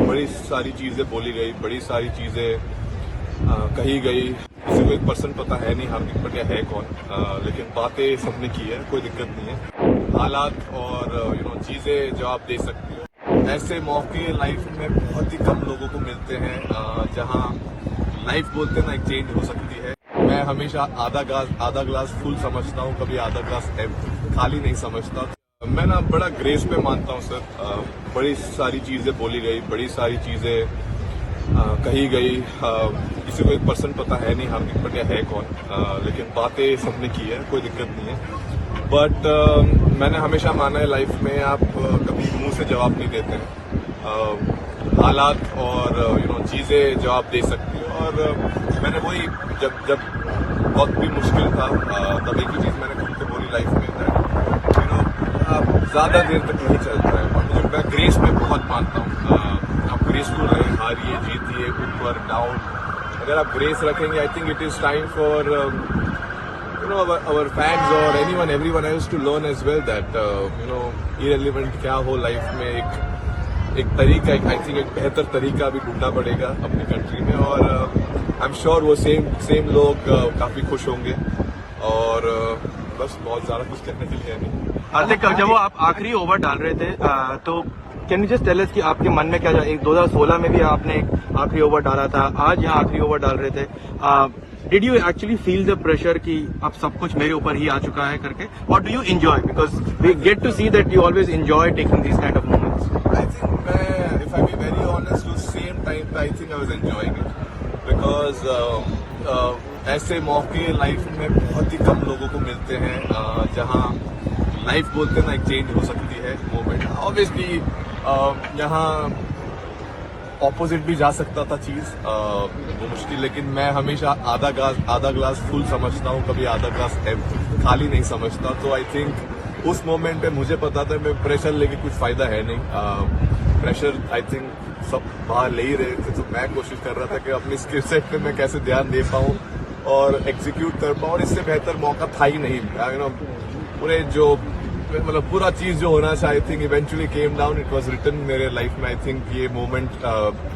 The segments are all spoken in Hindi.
बड़ी सारी चीजें बोली गई, बड़ी सारी चीजें कही गई। किसी को 1% पता है नहीं हार्दिक पटेल है कौन, लेकिन बातें सबने की है, कोई दिक्कत नहीं है। हालात और चीजें जवाब दे सकती हो। ऐसे मौके लाइफ में बहुत ही कम लोगों को मिलते हैं जहां लाइफ बोलते ना एक चेंज हो सकती है। मैं हमेशा आधा ग्लास फुल समझता हूँ, कभी आधा ग्लास खाली नहीं समझता। मैं ना बड़ा ग्रेस पे मानता हूँ सर। बड़ी सारी चीजें बोली गई, बड़ी सारी चीजें कही गई। किसी को 1% पता है नहीं हार्दिक पटेल है कौन, लेकिन बातें सबने की है, कोई दिक्कत नहीं है। बट मैंने हमेशा माना है लाइफ में आप कभी मुंह से जवाब नहीं देते हैं। हालात और चीजें जवाब दे सकती हो। और मैंने वही जब बहुत भी मुश्किल था तब एक ही चीज मैंने खुद को बोली लाइफ में, आप ज्यादा देर तक नहीं चलता है। और मुझे मैं ग्रेस में बहुत मानता हूँ। आप ग्रेसफुल रहे, हारिए जीतिए, ऊपर डाउन, अगर आप ग्रेस रखेंगे I think it is time for our fans or everyone else to learn as well that irrelevant क्या हो लाइफ में, एक तरीका, आई थिंक एक बेहतर तरीका भी ढूंढना पड़ेगा अपनी कंट्री में। और आई एम श्योर वो सेम लोग काफी खुश होंगे। और बस बहुत ज्यादा कुछ करने के लिए नहीं। हार्दिक, जब वो आप आखिरी ओवर डाल रहे थे तो can you just tell us कि आपके मन में क्या था? 2016 में भी आपने एक आखिरी ओवर डाला था, आज यहाँ आखिरी ओवर डाल रहे थे। Did you actually feel the pressure कि अब सब कुछ मेरे ऊपर ही आ चुका है करके, और do you enjoy? Because we get to see that you always enjoy taking this kind of moments. I think मैं, if I be very honest, उस सेम टाइम पे I think I was enjoying it because ऐसे मौके लाइफ में बहुत ही कम लोगों को मिलते हैं जहां लाइफ बोलते ना एक चेंज हो सकती है मोमेंट। ऑब्वियसली यहाँ ऑपोजिट भी जा सकता था चीज, वो मुश्किल, लेकिन मैं हमेशा आधा ग्लास फुल समझता हूँ, कभी आधा ग्लास खाली नहीं समझता। तो आई थिंक उस मोमेंट पे मुझे पता था मैं प्रेशर लेके कुछ फायदा है नहीं। प्रेशर आई थिंक सब बाहर ले ही रहे थे, तो मैं कोशिश कर रहा था कि अपनी स्किल सेट पे मैं कैसे ध्यान दे पाऊँ और एग्जीक्यूट कर पाऊँ। और इससे बेहतर मौका था ही नहीं। पूरे जो मतलब पूरा चीज जो होना था I think eventually came down, it was written मेरे लाइफ में। आई थिंक ये मोमेंट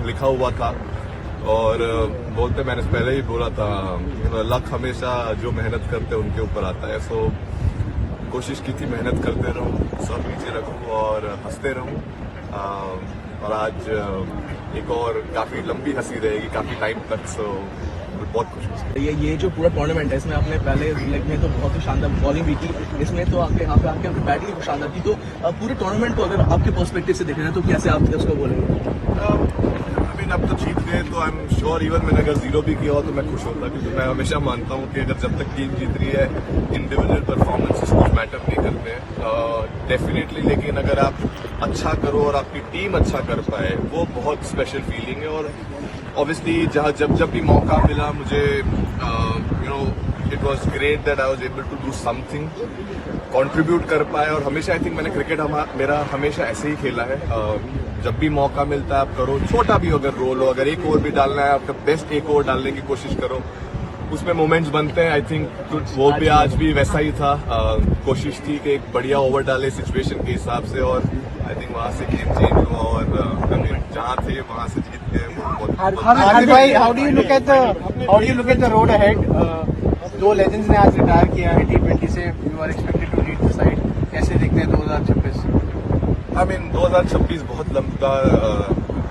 लिखा हुआ था। और बोलते मैंने पहले ही बोला था, लक हमेशा जो मेहनत करते हैं उनके ऊपर आता है। सो कोशिश की थी मेहनत करते रहूं, सब नीचे रखूं और हंसते रहूं। और आज एक और काफी लंबी हंसी रहेगी काफी टाइम तक। सो बहुत खुश। ये जो पूरा टूर्नामेंट है इसमें आपने पहले लेग में तो बहुत ही शानदार बॉलिंग भी की, इसमें तो आपके यहाँ पे आपके बैटिंग भी शानदार थी। तो पूरे टूर्नामेंट को अगर आपके पर्सपेक्टिव से देख रहे हैं तो कैसे आप उसको बोलेंगे? अब तो जीत गए तो आई एम श्योर इवन मैंने अगर 0 भी किया हो तो मैं खुश होता, क्योंकि मैं हमेशा मानता हूँ कि अगर जब तक टीम जीत रही है इंडिविजुअल परफॉर्मेंसेस कुछ मैटर नहीं करते हैं डेफिनेटली। लेकिन अगर आप अच्छा करो और आपकी टीम अच्छा कर पाए, वो बहुत स्पेशल फीलिंग है। और ऑब्वियसली जब भी मौका मिला मुझे it was great that I was able to do something, contribute कर पाए। और हमेशा आई थिंक मैंने क्रिकेट मेरा हमेशा ऐसे ही खेला है। जब भी मौका मिलता है आप करो, छोटा भी अगर रोल हो, अगर एक ओवर भी डालना है आपका बेस्ट एक ओवर डालने की कोशिश करो, उसमें मोमेंट्स बनते हैं। आई थिंक वो भी आज भी वैसा ही था। कोशिश थी कि एक बढ़िया ओवर डाले सिचुएशन के हिसाब से, और आई थिंक वहां से गेम चेंज हुआ और जहां थे वहां से जीत गए। हार्दिक भाई, how do you look at the road ahead? दो लेजेंड्स ने आज रिटायर किया है T20 से, you are expected to lead the side, कैसे देखते हैं 2026? आई मीन 2026 बहुत लंबा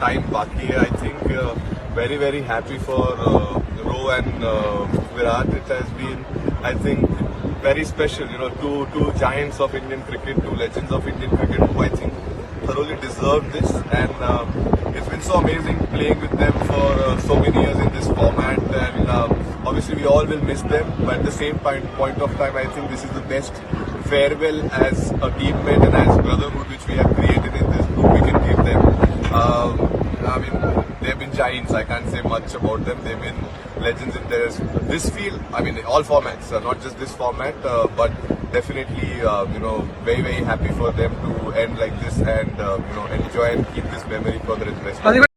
टाइम बाकी है। I think very very happy for Row and Virat. It has been, I think, very special. Two giants of Indian cricket, two legends of Indian cricket, who I think thoroughly deserve this. And it's been so amazing playing with them for so many years in this format. And obviously we all will miss them, but at the same point of time, I think this is the best farewell as a teammate and as brotherhood which we have created in this group. We can give them. I mean, they've been giants. I can't say much about them. They've been legends in this field. I mean, all formats, not just this format, but definitely, very, very happy for them to end like this and, enjoy and keep this memory for the rest.